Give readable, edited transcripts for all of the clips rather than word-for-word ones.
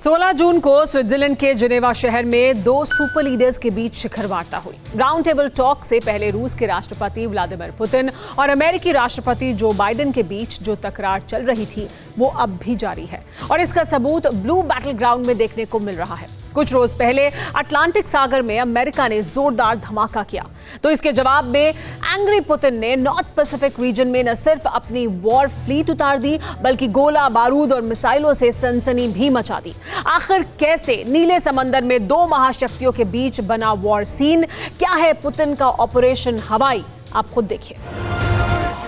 16 जून को स्विट्जरलैंड के जिनेवा शहर में दो सुपर लीडर्स के बीच शिखर वार्ता हुई। राउंड टेबल टॉक से पहले रूस के राष्ट्रपति व्लादिमीर पुतिन और अमेरिकी राष्ट्रपति जो बाइडेन के बीच जो तकरार चल रही थी वो अब भी जारी है और इसका सबूत ब्लू बैटल ग्राउंड में देखने को मिल रहा है। कुछ रोज पहले अटलांटिक सागर में अमेरिका ने जोरदार धमाका किया तो इसके जवाब में एंग्री पुतिन ने नॉर्थ पैसिफिक रीजन में न सिर्फ अपनी वॉर फ्लीट उतार दी बल्कि गोला बारूद और मिसाइलों से सनसनी भी मचा दी। आखिर कैसे नीले समंदर में दो महाशक्तियों के बीच बना वॉर सीन, क्या है पुतिन का ऑपरेशन हवाई, आप खुद देखिए।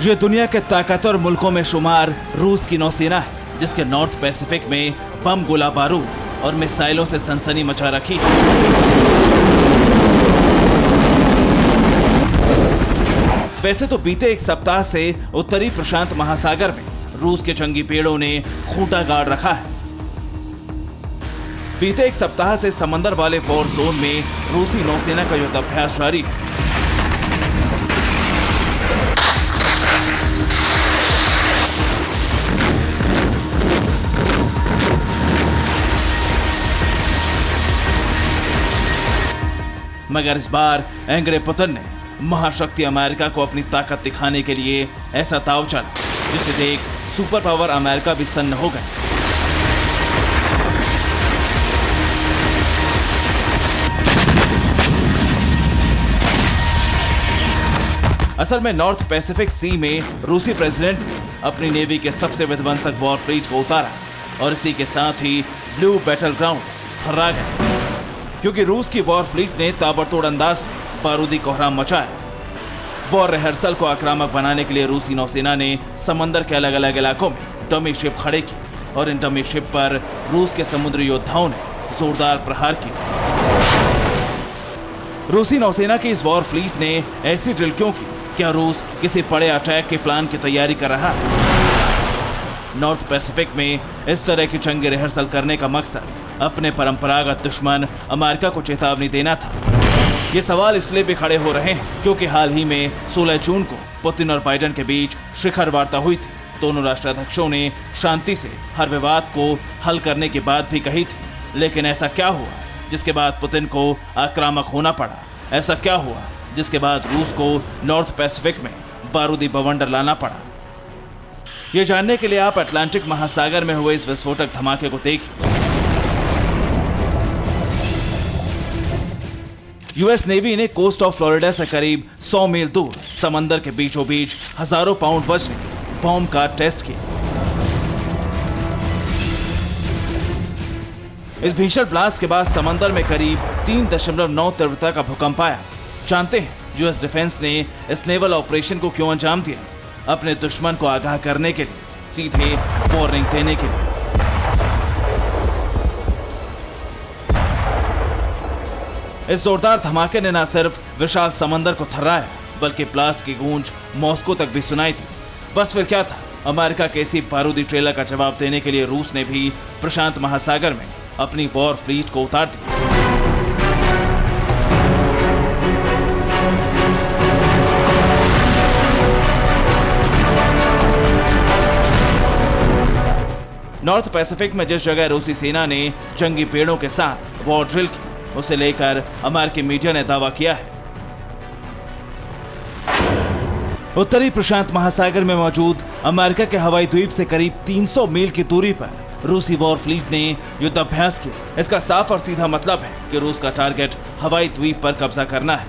ये दुनिया के ताकतवर मुल्कों में शुमार रूस की नौसेना है जिसके नॉर्थ पैसिफिक में बम, गोला बारूद और मिसाइलों से सनसनी मचा रखी है। वैसे तो बीते एक सप्ताह से उत्तरी प्रशांत महासागर में रूस के जंगी पेड़ों ने खूंटा गाड़ रखा है। बीते एक सप्ताह से समंदर वाले वॉर जोन में रूसी नौसेना का युद्धाभ्यास जारी है। मगर इस बार एंग्रे पुतिन ने महाशक्ति अमेरिका को अपनी ताकत दिखाने के लिए ऐसा दांव चला जिसे देख सुपर पावर अमेरिका भी सन्न हो गए। असल में नॉर्थ पैसिफिक सी में रूसी प्रेसिडेंट ने अपनी नेवी के सबसे विध्वंसक वॉर फ्लीट को उतारा और इसी के साथ ही ब्लू बैटल ग्राउंड थर्रा गया क्योंकि रूस की वॉर फ्लीट ने ताबड़तोड़ अंदाज में बारूदी कोहराम मचाया। वॉर रिहर्सल को आक्रामक बनाने के लिए रूसी नौसेना ने समंदर के अलग अलग इलाकों में डमी शिप खड़े की और इन डमी शिप पर रूस के समुद्री योद्धाओं ने जोरदार प्रहार किए। रूसी नौसेना की इस वॉर फ्लीट ने ऐसी ड्रिल क्यों की? क्या रूस किसी बड़े अटैक के प्लान की तैयारी कर रहा है? नॉर्थ पैसिफिक में इस तरह की जंगी रिहर्सल करने का मकसद अपने परंपरागत दुश्मन अमेरिका को चेतावनी देना था। ये सवाल इसलिए भी खड़े हो रहे हैं क्योंकि हाल ही में 16 जून को पुतिन और बाइडेन के बीच शिखर वार्ता हुई थी। दोनों राष्ट्राध्यक्षों ने शांति से हर विवाद को हल करने की बात भी कही थी, लेकिन ऐसा क्या हुआ जिसके बाद पुतिन को आक्रामक होना पड़ा? ऐसा क्या हुआ जिसके बाद रूस को नॉर्थ पैसिफिक में बारूदी बवंडर लाना पड़ा? ये जानने के लिए आप अटलांटिक महासागर में हुए इस विस्फोटक धमाके को देखिए। यूएस नेवी ने कोस्ट ऑफ फ्लोरिडा से करीब 100 मील दूर समंदर के बीचों बीच हजारों पाउंड वजन बॉम्ब का टेस्ट किया। इस भीषण ब्लास्ट के बाद समंदर में करीब 3.9 तीव्रता का भूकंप आया। जानते हैं यूएस डिफेंस ने इस नेवल ऑपरेशन को क्यों अंजाम दिया? अपने दुश्मन को आगाह करने के लिए, सीधे वार्निंग देने के लिए। इस जोरदार धमाके ने न सिर्फ विशाल समंदर को थर्राया बल्कि ब्लास्ट की गूंज मॉस्को तक भी सुनाई थी। बस फिर क्या था? अमेरिका के इसी बारूदी ट्रेलर का जवाब देने के लिए रूस ने भी प्रशांत महासागर में अपनी वॉर फ्लीट को उतार दिया। नॉर्थ पैसिफिक में जिस जगह रूसी सेना ने जंगी पेड़ों के साथ वॉर ड्रिल की उसे लेकर अमेरिकी मीडिया ने दावा किया है। उत्तरी प्रशांत महासागर में मौजूद अमेरिका के हवाई द्वीप से करीब 300 मील की दूरी पर रूसी वॉर फ्लीट ने युद्धाभ्यास किया। इसका साफ और सीधा मतलब है कि रूस का टारगेट हवाई द्वीप पर कब्जा करना है।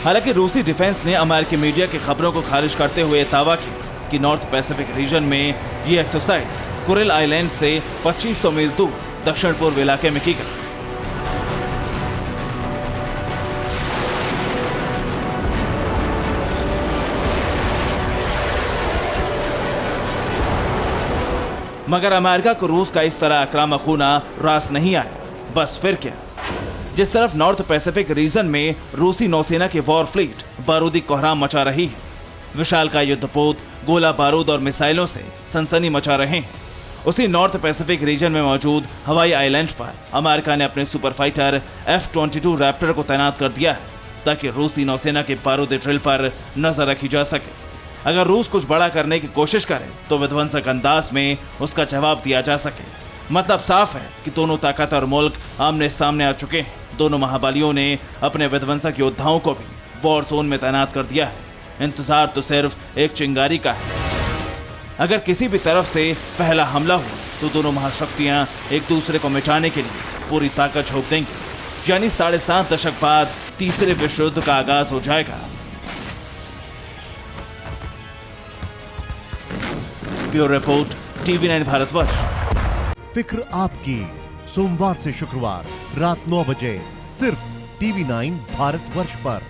हालांकि रूसी डिफेंस ने अमेरिकी मीडिया की खबरों को खारिज करते हुए दावा किया कि नॉर्थ पैसिफिक रीजन में ये एक्सरसाइज कुरिल आइलैंड से 2500 मील दूर दक्षिण पूर्व इलाके में की गई। मगर अमेरिका को रूस का इस तरह आक्रामक होना रास नहीं आया। बस फिर क्या? जिस तरफ नॉर्थ पैसिफिक रीजन में रूसी नौसेना की वॉर फ्लीट बारूदी कोहराम मचा रही है, विशालकाय युद्धपोत गोला बारूद और मिसाइलों से सनसनी मचा रहे हैं, उसी नॉर्थ पैसिफिक रीजन में मौजूद हवाई आइलैंड पर अमेरिका ने अपने सुपर फाइटर F-22 रैप्टर को तैनात कर दिया है ताकि रूसी नौसेना के बारूदी ड्रिल पर नजर रखी जा सके। अगर रूस कुछ बड़ा करने की कोशिश करे तो विध्वंसक अंदाज में उसका जवाब दिया जा सके। मतलब साफ है कि दोनों ताकतवर मुल्क आमने सामने आ चुके हैं। दोनों महाबलियों ने अपने विध्वंसक योद्धाओं को भी वॉर जोन में तैनात कर दिया है। इंतजार तो सिर्फ एक चिंगारी का है। अगर किसी भी तरफ से पहला हमला हो तो दोनों महाशक्तियां एक दूसरे को मिटाने के लिए पूरी ताकत झोंक देंगी। यानी 7.5 दशक बाद तीसरे विश्व युद्ध का आगाज हो जाएगा। Bureau report, TV9 Bharatvarsh. फिक्र आपकी, सोमवार से शुक्रवार रात 9 बजे सिर्फ TV9 भारतवर्ष पर।